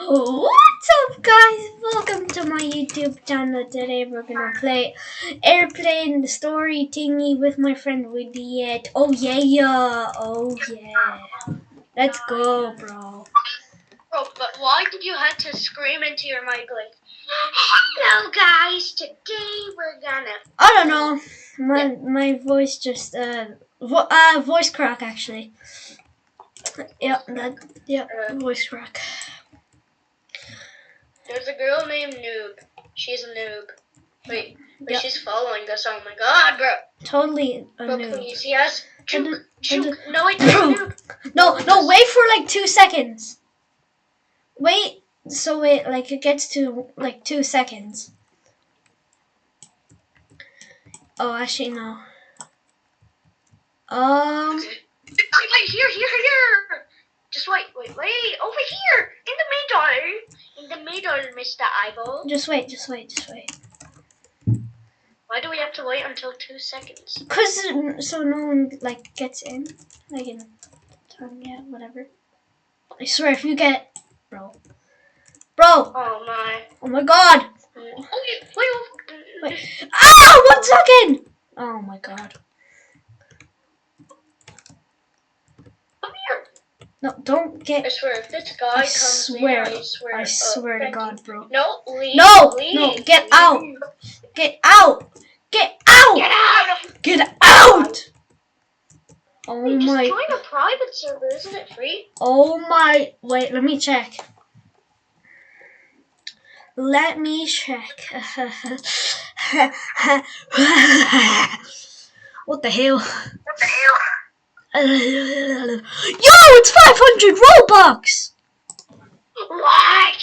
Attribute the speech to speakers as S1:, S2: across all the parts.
S1: What's up, guys? Welcome to my YouTube channel. Today we're gonna play airplane story thingy with my friend WIDYUT. Oh yeah, oh yeah. Let's go, bro.
S2: Bro, but why did you have to scream into your mic like, "Hello guys, today we're gonna..."
S1: I don't know. My voice just voice crack actually. Voice crack.
S2: There's a girl named Noob. She's a noob. Wait,
S1: Yep.
S2: she's following us. Oh my god, bro.
S1: Totally a
S2: Bro,
S1: noob.
S2: please, yes. Chook. No, it's a noob.
S1: No, wait for like 2 seconds. Wait, so it like it gets to like 2 seconds. Oh, actually no.
S2: Wait, here. Just wait. Over here, in the middle, Mr. Eyeball.
S1: Just wait.
S2: Why do we have to wait until 2 seconds?
S1: Cause so no one like gets in, like in time, yeah, whatever. I swear, if you get, bro.
S2: Oh
S1: my god.
S2: Wait.
S1: Ah, 1 second. Oh my god.
S2: Come here.
S1: No, don't get.
S2: I swear, if this guy comes here,
S1: I swear to God, bro.
S2: No, leave.
S1: No, get
S2: leave.
S1: out. Get out.
S2: Get out!
S1: Get out. Oh
S2: Wait,
S1: my.
S2: just join a private server, isn't it free?
S1: Oh my. Wait, let me check. What the hell? Yo, it's 500 Robux!
S2: What?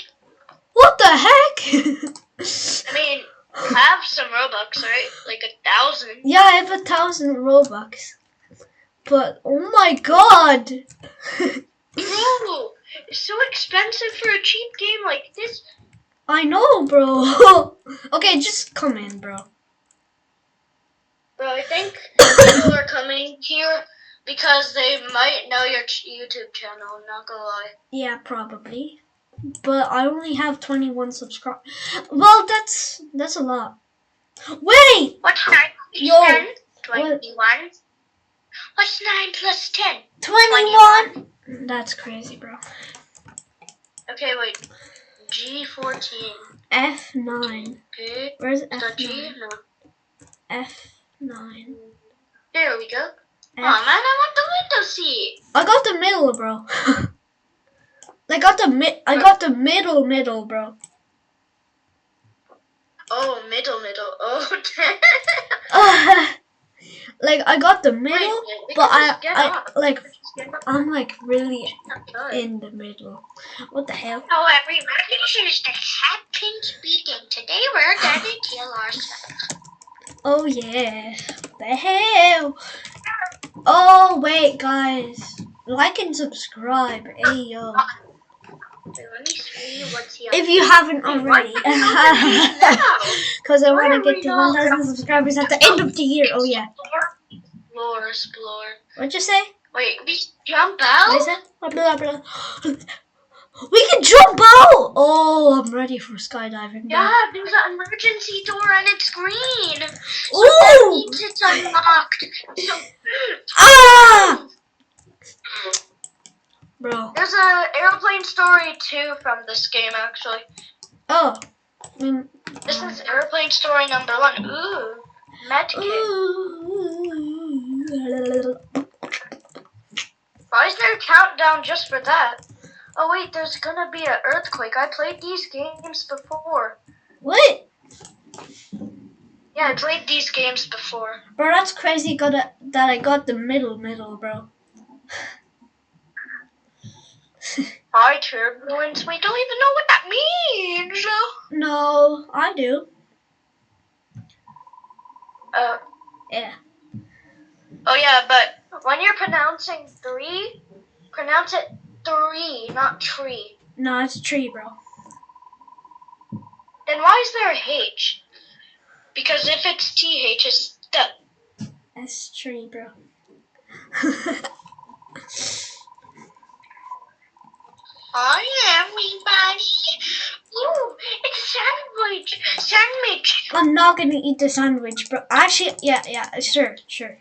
S1: What the heck?
S2: I mean, you have some Robux, right? Like 1,000.
S1: Yeah, I have 1,000 Robux. But, oh my god!
S2: Bro, it's so expensive for a cheap game like this.
S1: I know, bro. Okay, just come in, bro.
S2: Bro, I think people are coming here because they might know your YouTube channel, not gonna lie.
S1: Yeah, probably. But I only have 21 subscribers. Well, that's a lot. Wait!
S2: What's 9 plus 10? 21. What's 9 plus 10?
S1: 21? That's crazy, bro.
S2: Okay, wait. G14.
S1: F9.
S2: Okay.
S1: Where's F9?
S2: G? No.
S1: F9.
S2: There we go. Oh man, I want the window seat.
S1: I got the middle, bro. I got the middle, bro.
S2: Oh, middle. Oh,
S1: like I got the middle, but I'm like really in the middle. What the hell?
S2: Oh, everybody, this is the Captain speaking. Today we're gonna kill ourselves.
S1: Oh yeah. What the hell? Oh wait, guys, like and subscribe. Hey yo.
S2: Let me see what's here.
S1: If you haven't already, because I want to get to 1,000 subscribers at the end of the year. Oh yeah.
S2: Explore.
S1: What'd you say?
S2: Wait, we jump out?
S1: What is that? Blah, blah. We can jump out! Oh, I'm ready for skydiving.
S2: Yeah, there's an emergency door and it's green. So
S1: ooh!
S2: that means it's unlocked. So,
S1: ah! Bro.
S2: There's an airplane story 2 from this game, actually.
S1: Oh.
S2: This is airplane story number 1. Ooh. Medkit. Why is there a countdown just for that? Oh wait, there's gonna be an earthquake. I played these games before.
S1: What?
S2: Yeah, I played these games before.
S1: Bro, that's crazy that I got the middle, bro.
S2: Hi, turbulence. We don't even know what that means.
S1: No, I do. Yeah.
S2: Oh yeah, but when you're pronouncing 3, pronounce it 3, not tree.
S1: No, it's a tree, bro.
S2: Then why is there a H? Because if it's TH, it's the.
S1: That's tree, bro.
S2: Hi, everybody. Ooh, it's a sandwich. Sandwich.
S1: I'm not gonna eat the sandwich, bro. Actually, yeah, sure. Sure.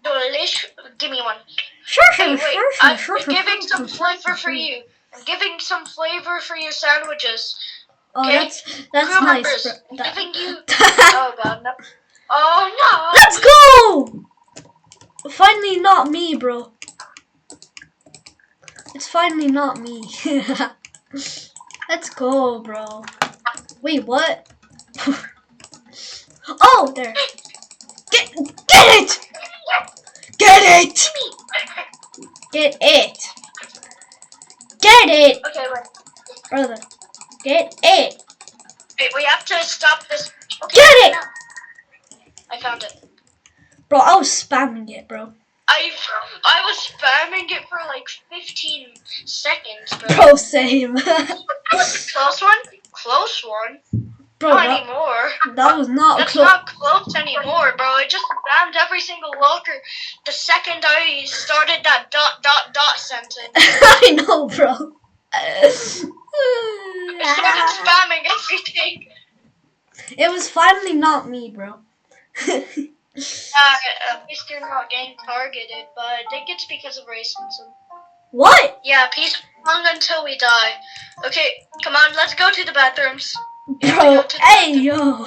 S2: Delicious. Give me one. Hey,
S1: Sure.
S2: wait. I'm giving some flavor for you. I'm giving some flavor for your sandwiches.
S1: Oh,
S2: Okay?
S1: that's
S2: Crew
S1: nice, bro.
S2: members, I'm giving you. Oh god, no. Oh no.
S1: Let's go! Finally, not me, bro. It's finally not me. Let's go, bro. Wait, what? Oh, there. Get it! Get it! Get it! Get it,
S2: Okay, wait.
S1: brother. Get it!
S2: Wait, we have to stop this. Okay,
S1: Get it!
S2: no. I found it.
S1: Bro, I was spamming it, bro.
S2: I was spamming it for like 15 seconds, bro.
S1: Bro, same.
S2: Close one? Close one?
S1: Bro,
S2: Not anymore.
S1: that was not
S2: That's
S1: close.
S2: not close anymore, bro. I just spammed every single locker the second I started that ... sentence.
S1: I know, bro.
S2: I started spamming everything.
S1: It was finally not me, bro.
S2: At least you're not getting targeted, but I think it's because of racism.
S1: What?
S2: Yeah, peace long until we die. Okay, come on, let's go to the bathrooms.
S1: Bro, hey, yo.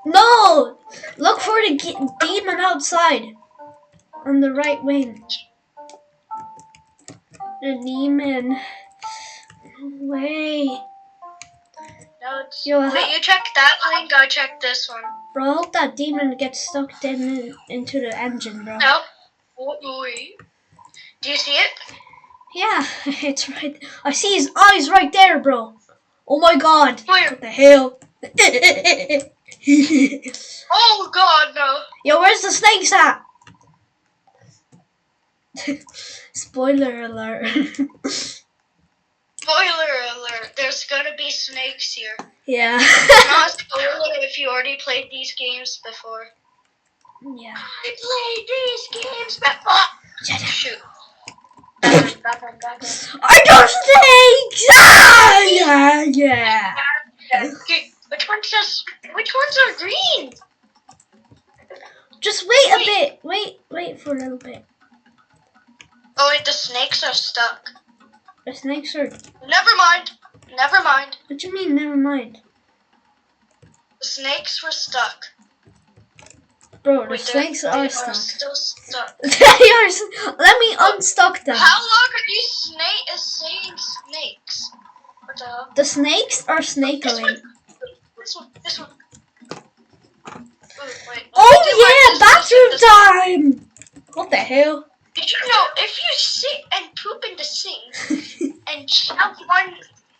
S1: No! Look for the demon outside. On the right wing. The demon. Wait.
S2: No, it's...
S1: Yo,
S2: Wait, you check that link, I check this one.
S1: bro, I hope that demon gets stuck into the engine, bro.
S2: No? Wait. Do you see it?
S1: Yeah, it's right. I see his eyes right there, bro. Oh my god.
S2: Where?
S1: What the hell?
S2: Oh god, no.
S1: Yo, where's the snakes at? Spoiler alert.
S2: Spoiler alert, there's gonna be snakes here.
S1: Yeah.
S2: Not a spoiler if you already played these games before.
S1: Yeah.
S2: I played these games before. Shoot. Back on.
S1: Are those snakes? Ah, yeah.
S2: Okay, which ones are green?
S1: Just wait a bit. Wait for a little bit.
S2: Oh wait, the snakes are stuck.
S1: The snakes are...
S2: Never mind.
S1: What do you mean, never mind?
S2: The snakes were stuck.
S1: Bro, the
S2: Wait,
S1: snakes
S2: they
S1: are stuck.
S2: still stuck.
S1: Let me unstuck them.
S2: How long are you saying snakes? What the hell?
S1: The snakes are snakeling.
S2: This one. Ooh, wait.
S1: Oh yeah, bathroom time! What the hell?
S2: Did you know if you sit and poop in the sink and shout one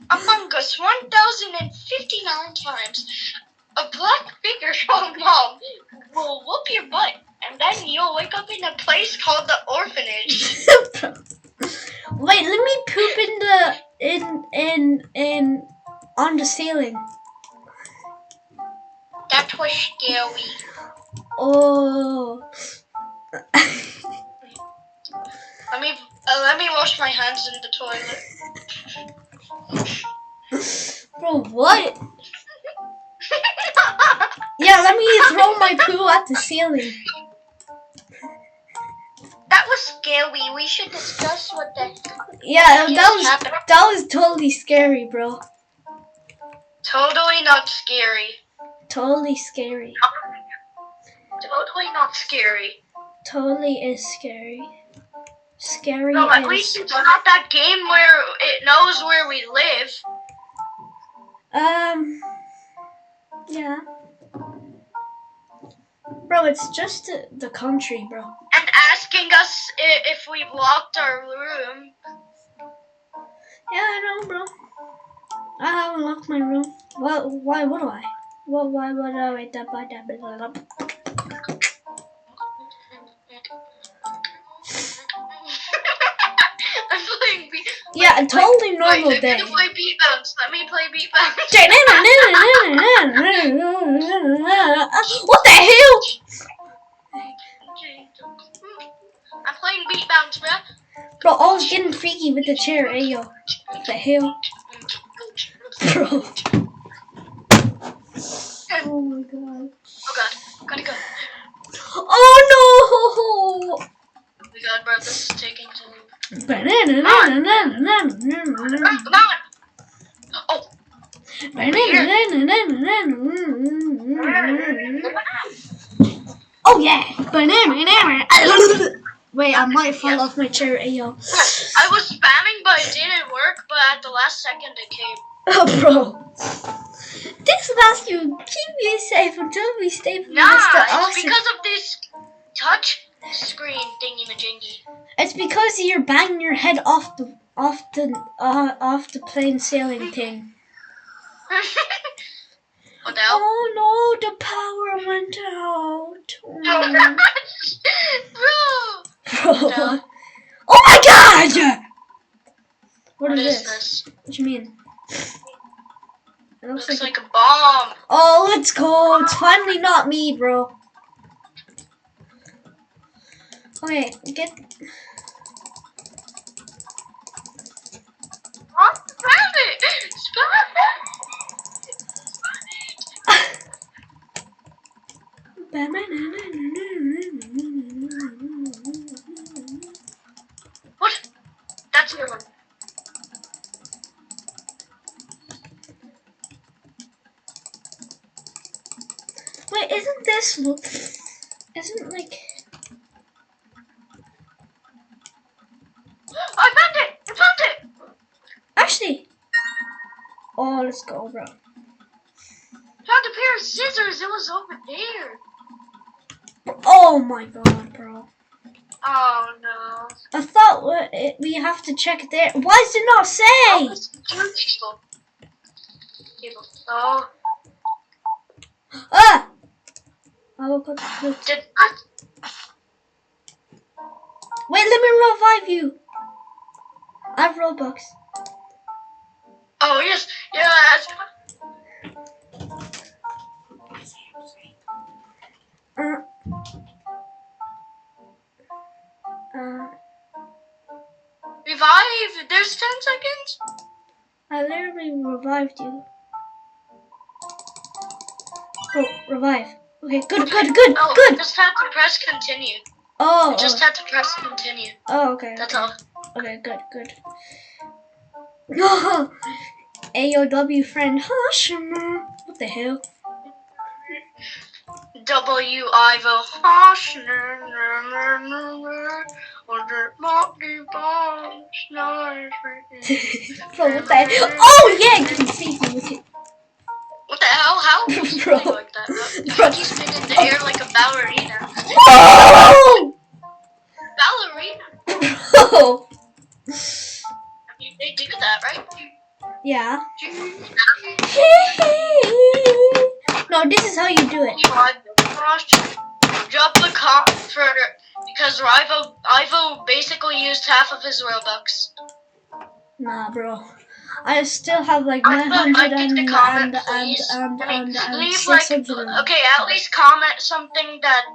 S2: Among Us 1,059 times, a black figure from mom will whoop your butt, and then you'll wake up in a place called the orphanage.
S1: Wait, let me poop in on the ceiling.
S2: That was scary.
S1: Oh.
S2: Let me wash my hands in the toilet.
S1: Bro, what? Yeah, let me throw my poo at the ceiling.
S2: That was scary. We should discuss what the
S1: Yeah, that was totally scary, bro.
S2: Totally not scary.
S1: Totally scary.
S2: Totally not scary.
S1: Totally is scary. Scary
S2: No, at least it's not that game where it knows where we live.
S1: Yeah. Bro, it's just the country, bro.
S2: And asking us if we've locked our room.
S1: Yeah, I know, bro. I haven't locked my room. Why would I? Why would I wait that by that?
S2: I'm playing beat.
S1: Yeah, a totally normal day.
S2: Let me play beat bounce. What
S1: the hell?
S2: I'm beat bounce, bruh.
S1: Bro, I was getting freaky with the chair, ayo. What the hell? Bro. Oh my god.
S2: Oh god, gotta go.
S1: Oh no!
S2: Oh my god, bro, this is taking too long. Come on! Oh!
S1: Oh yeah! Wait, I might fall off my chair, ayo.
S2: I was spamming, but it didn't work, but at the last second it came.
S1: Oh, bro. This last you keep me safe until we stay for
S2: Nah,
S1: Mr.
S2: it's
S1: Awesome.
S2: because of this touch screen thingy-majingy.
S1: It's because you're banging your head off the plain sailing thing.
S2: What the hell?
S1: Oh no, the power went out.
S2: Bro!
S1: Bro. Oh my god! What is
S2: this?
S1: What do you mean? It
S2: Looks like a bomb.
S1: Oh, let's go. It's finally not me, bro. Okay, get...
S2: Oh, spam it! Spam it! What? That's your one.
S1: Wait, isn't this... Isn't like...
S2: I found it! I found it!
S1: Actually... Oh, let's go, bro.
S2: Found a pair of scissors. It was over there.
S1: Oh my god, bro.
S2: Oh no.
S1: I thought we have to check it there. Why does it not say?
S2: Oh, it's two people. Oh.
S1: Ah! I woke up.
S2: Did I?
S1: Wait, let me revive you. I have Robux.
S2: Oh yes, yes. Revive. There's 10 seconds.
S1: I literally revived you. Oh, revive. Okay, good.
S2: Oh, I just had to press continue.
S1: Oh.
S2: I just had to press continue.
S1: Oh, okay.
S2: That's all.
S1: Okay, good. No. AOW friend. What the hell?
S2: W Ivo.
S1: Bro, what the hell? Oh yeah, you can see me with it.
S2: What the hell? How?
S1: Bro.
S2: Like that? How do you spin in the air like a ballerina?
S1: No!
S2: Ballerina?
S1: Bro.
S2: They do that, right?
S1: Yeah. No, this is how you do it.
S2: Drop the comp for because Ivo basically used half of his Robux.
S1: Nah, bro. I still have like
S2: Leave like
S1: 600.
S2: okay, at least comment something that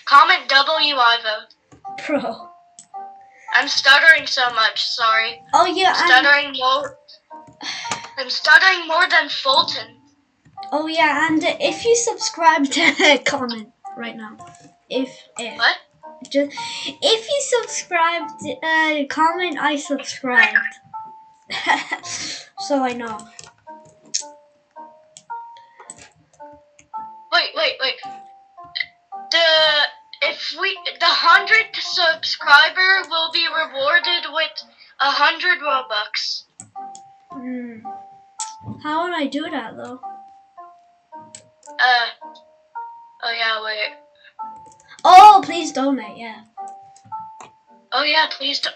S2: comment W Ivo.
S1: Bro.
S2: I'm stuttering so much. Sorry.
S1: Oh yeah.
S2: I'm stuttering more than Fulton.
S1: Oh yeah, and if you subscribe to comment right now, if
S2: what?
S1: Just if you subscribed, comment I subscribed, so I know.
S2: Wait. The 100th subscriber will be rewarded with 100 Robux.
S1: How would I do that though?
S2: Oh yeah, wait.
S1: Oh, please donate, yeah.
S2: Oh yeah, please don't.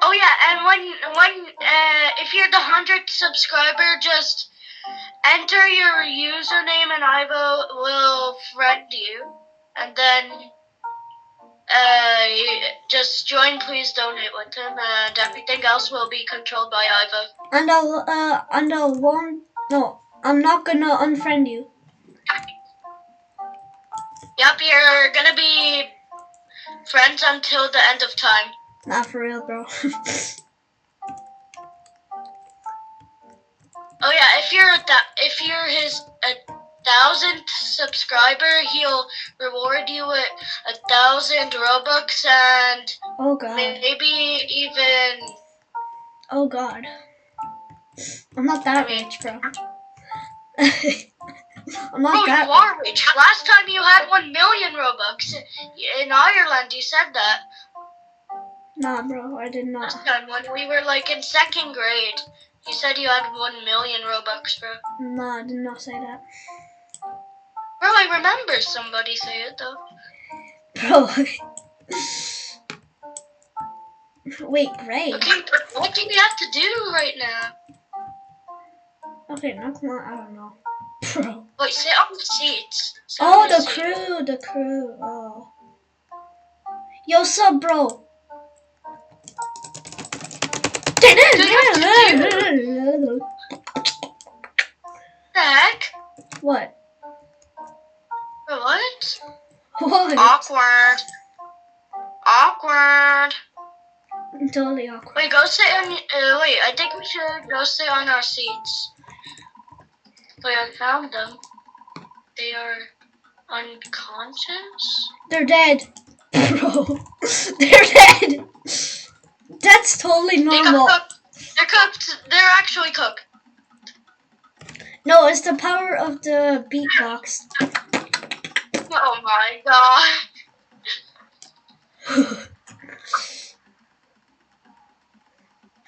S2: Oh yeah, and when if you're the 100th subscriber, just enter your username and Ivo will friend you, and then just join. Please donate with him, and everything else will be controlled by Ivo.
S1: And I'm not gonna unfriend you.
S2: Yep, you're gonna be Friends until the end of time.
S1: Not for real, bro.
S2: Oh yeah, if you're his 1,000th subscriber, he'll reward you with 1,000 Robux and
S1: Oh god.
S2: maybe even.
S1: Oh god. I'm not that rich, bro. I'm not that.
S2: You are rich. Last time you had 1 million Robux in Ireland. You said that.
S1: Nah, bro, I did not.
S2: Last time when we were like in 2nd grade, you said you had 1 million Robux, bro.
S1: Nah, I did not say that.
S2: Bro, I remember somebody say it though.
S1: Bro. Wait, great.
S2: Okay, what do we have to do right now?
S1: Okay, no, come on, I don't know. Bro.
S2: Wait, sit on the seats.
S1: Oh, the crew. Oh. Yo, sup, bro?
S2: The heck?
S1: What?
S2: What?
S1: What?
S2: Awkward.
S1: Totally awkward.
S2: Wait, go sit on. Wait, I think we should go sit on our seats. Wait, I found them. They are unconscious.
S1: They're dead, bro. They're dead. That's totally normal.
S2: They're cooked. They're actually cooked.
S1: No, it's the power of the beatbox.
S2: Oh my god.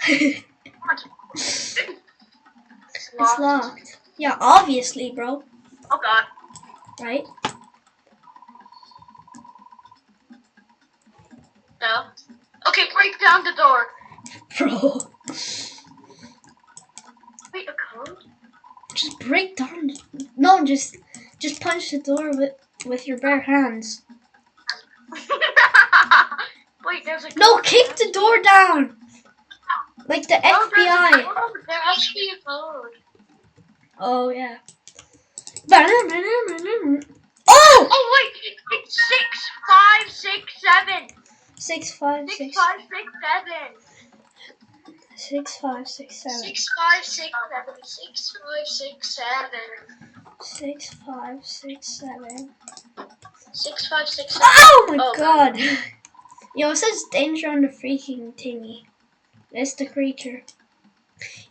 S1: It's locked. Yeah, obviously, bro.
S2: Oh god.
S1: Right?
S2: No. Okay, break down the door.
S1: Bro.
S2: Wait, a code?
S1: Just break down. No, just punch the door with your bare hands.
S2: Wait, there's a code.
S1: No, kick the door down. Like the FBI.
S2: There has to be a code.
S1: Oh yeah.
S2: Oh! Oh wait! It's 6567.
S1: 6567.
S2: 6567.
S1: 6567.
S2: 6567.
S1: 6567.
S2: 6567.
S1: Oh my god. Yo, it says danger on the freaking thingy. It's the creature.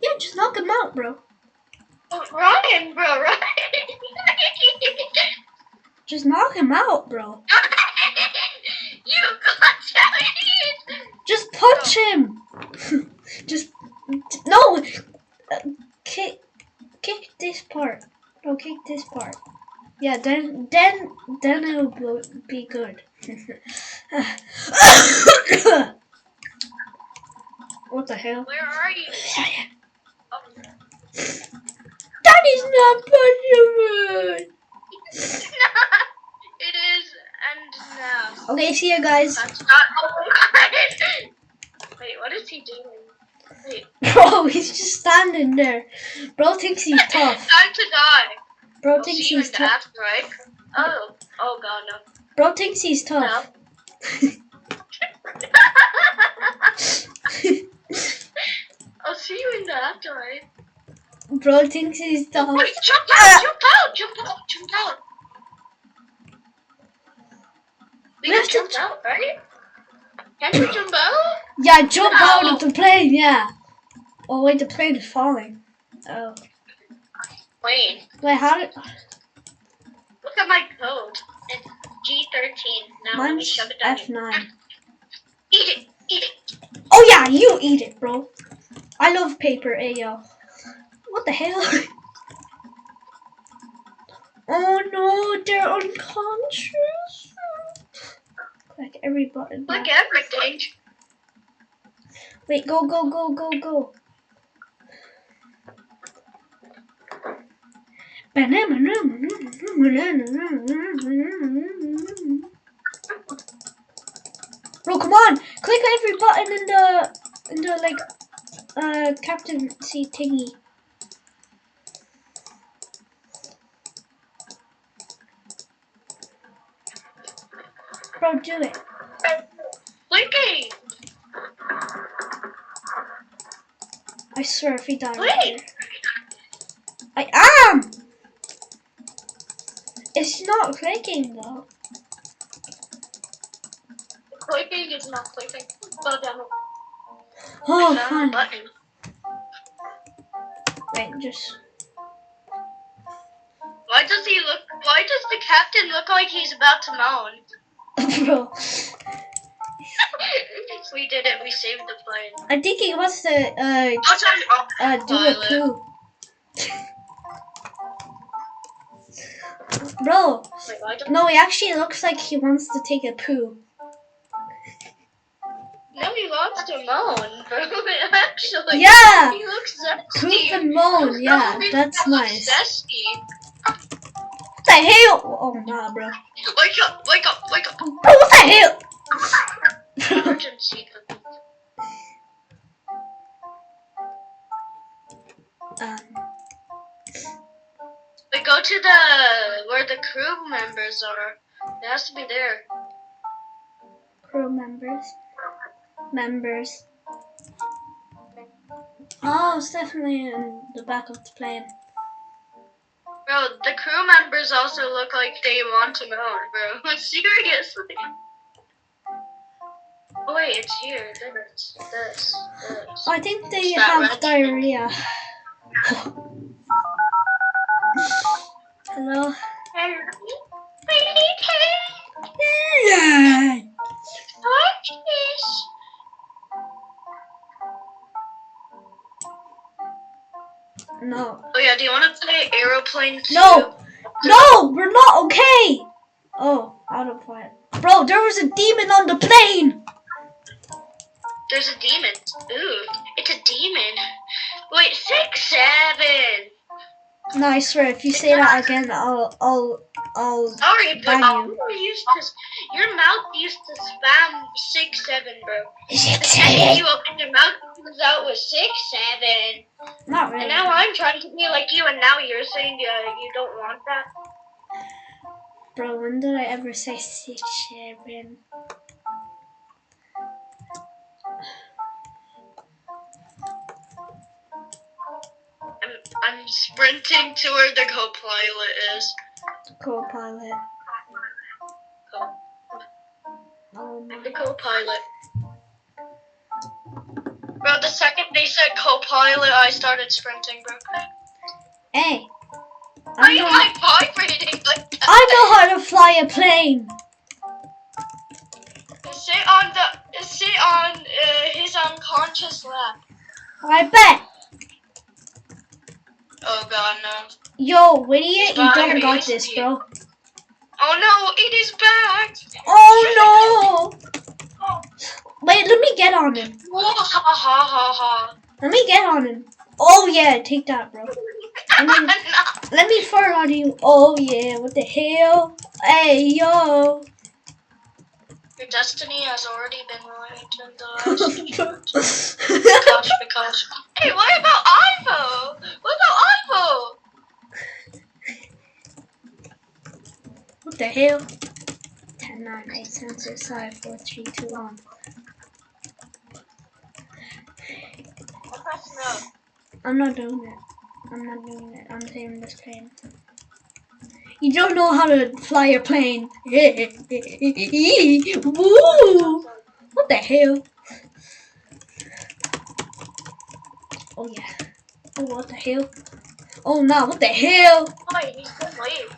S1: Yeah, just knock him out, bro.
S2: Oh, Ryan, bro, Ryan.
S1: Just knock him out, bro.
S2: You got it.
S1: Just punch him. Just no. Kick this part. No, kick this part. Yeah, then it'll be good. What the hell?
S2: Where are you? Oh.
S1: Daddy's not punching me.
S2: It is, and now.
S1: Okay, see you guys.
S2: That's not. Oh my god. Wait, what is he doing? Wait.
S1: Bro, he's just standing there. Bro thinks he's tough.
S2: Time to die.
S1: Bro thinks he's tough.
S2: Right? Oh god, no.
S1: Bro thinks he's tough.
S2: No. I'll see you in the afterlife.
S1: Bro thinks he's tough.
S2: Wait, jump out. We
S1: have
S2: can
S1: to
S2: jump out, right? Can we jump out?
S1: Yeah, jump out of the plane, yeah. Oh wait, the plane is falling. Oh.
S2: Wait,
S1: How did...
S2: look at my code. It's G13. Now let me
S1: Mine's
S2: shove it down.
S1: F9.
S2: Eat it.
S1: Oh yeah, you eat it, bro. I love paper, ayo. What the hell? Oh no, they're unconscious. Click every button.
S2: Click everything.
S1: Wait, go. Bro, come on! Click every button in the like captaincy thingy. Bro, do it.
S2: Clicking.
S1: I swear if we die right
S2: Wait.
S1: here. I am! It's not clicking though.
S2: Clicking is not clicking. But
S1: Oh,
S2: I found the
S1: fine.
S2: button.
S1: Wait, just.
S2: Why does the captain look like he's about to moan?
S1: Bro.
S2: We did it. We saved the plane.
S1: I think he wants to do a
S2: Pilot.
S1: poo. Bro.
S2: Wait, why don't...
S1: No, he actually looks like he wants to take a poo.
S2: No, he wants to moan, bro. Actually,
S1: Yeah!
S2: he looks zesty.
S1: Poop and moan, yeah,
S2: He
S1: that's
S2: looks
S1: nice.
S2: Zesty.
S1: What the hell? Oh, nah, bro.
S2: Wake up! Wake up! Wake up!
S1: Bro, what the hell?
S2: Emergency. We go to where the crew members are. It has to be there.
S1: Crew members. Members. Oh, it's definitely in the back of the plane.
S2: Bro, the crew members also look like they want to moan, bro. Seriously. Oh wait, it's here. This.
S1: I think they
S2: It's that
S1: have
S2: red
S1: diarrhea. Hello? Yeah.
S2: Watch this.
S1: No.
S2: Oh yeah, do you want to play Aeroplane 2?
S1: No! No! We're not okay! Oh, autopilot. Bro, there was a demon on the plane!
S2: There's a demon. Ooh, it's a demon. Wait, 6, 7.
S1: No, I swear, if you say that again, I'll
S2: Sorry, but
S1: bang you.
S2: your mouth used to spam 6, 7, bro.
S1: 6,
S2: And you open your mouth, it comes out with 6, 7.
S1: Not really.
S2: And now I'm trying to be like you, and now you're saying you don't want that.
S1: Bro, when did I ever say 6, 7?
S2: I'm sprinting to where the co-pilot is.
S1: Co-pilot. Oh
S2: The
S1: my.
S2: co-pilot. Bro, the second they said co-pilot, I started sprinting, bro.
S1: Hey.
S2: Why am I vibrating like that?
S1: I know how to fly a plane.
S2: Sit on his unconscious lap.
S1: I bet.
S2: Oh god, no.
S1: Yo, WIDYUT, you
S2: Fire
S1: don't got
S2: is
S1: this,
S2: the-
S1: bro.
S2: Oh no, it is back!
S1: Oh no! Wait, let me get on him.
S2: Whoa, ha ha ha ha.
S1: Let me get on him. Oh yeah, take that, bro. Let me fart on you. Oh yeah, what the hell? Hey yo.
S2: Your destiny has already been written, because. Hey, what about Ivo? What about Ivo?
S1: What the hell? 10, 9, 8, 7, 6, 5, 4, 3, 2, 1.
S2: Press no.
S1: I'm not doing it. I'm saving this plane. You don't know how to fly a plane. Woo! What the hell? Oh yeah. Oh, what the hell? Oh no, what the hell?
S2: Wait, he's gonna leave.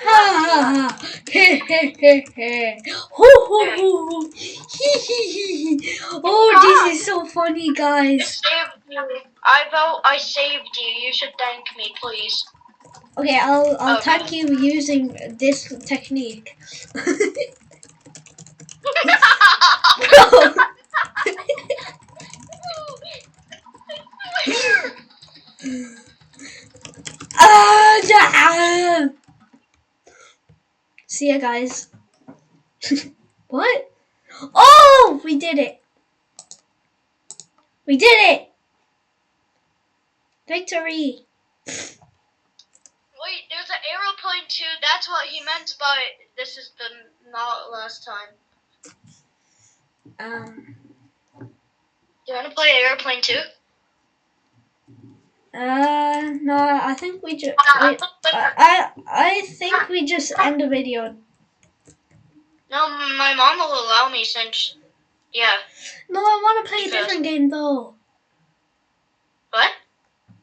S1: Ha ha he he he he. Hoo hoo hoo. Hee hee hee. Oh, this is so funny,
S2: I
S1: guys.
S2: saved you. Ivo, I saved you. You should thank me, please.
S1: Okay, I'll
S2: Okay.
S1: thank you using this technique. Bro. Yeah. See ya, guys. What? Oh, we did it. We did it. Victory.
S2: Wait, there's an aeroplane too. That's what he meant by this is the not last time. You want to play airplane too?
S1: No, I think we just I think we just end the video.
S2: No, my mom will allow me since, yeah.
S1: No, I want to play a
S2: Because-
S1: different game though.
S2: What?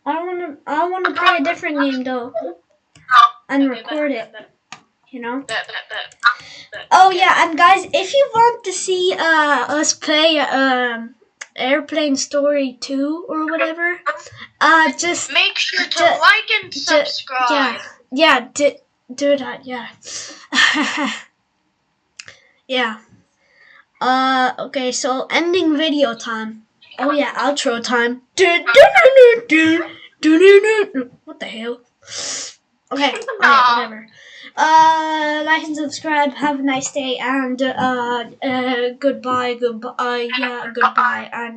S1: I wanna play a different game though, and
S2: Okay,
S1: record it.
S2: bet.
S1: You know.
S2: Bet.
S1: Oh
S2: Okay.
S1: yeah, and guys, if you want to see us play Airplane Story 2 or whatever, just
S2: Make sure to
S1: ju-
S2: like and subscribe.
S1: yeah, do that, yeah. Yeah. Okay, so ending video time. Oh yeah, outro time. What the hell? Okay, whatever. Like and subscribe. Have a nice day, and goodbye, yeah, goodbye, and.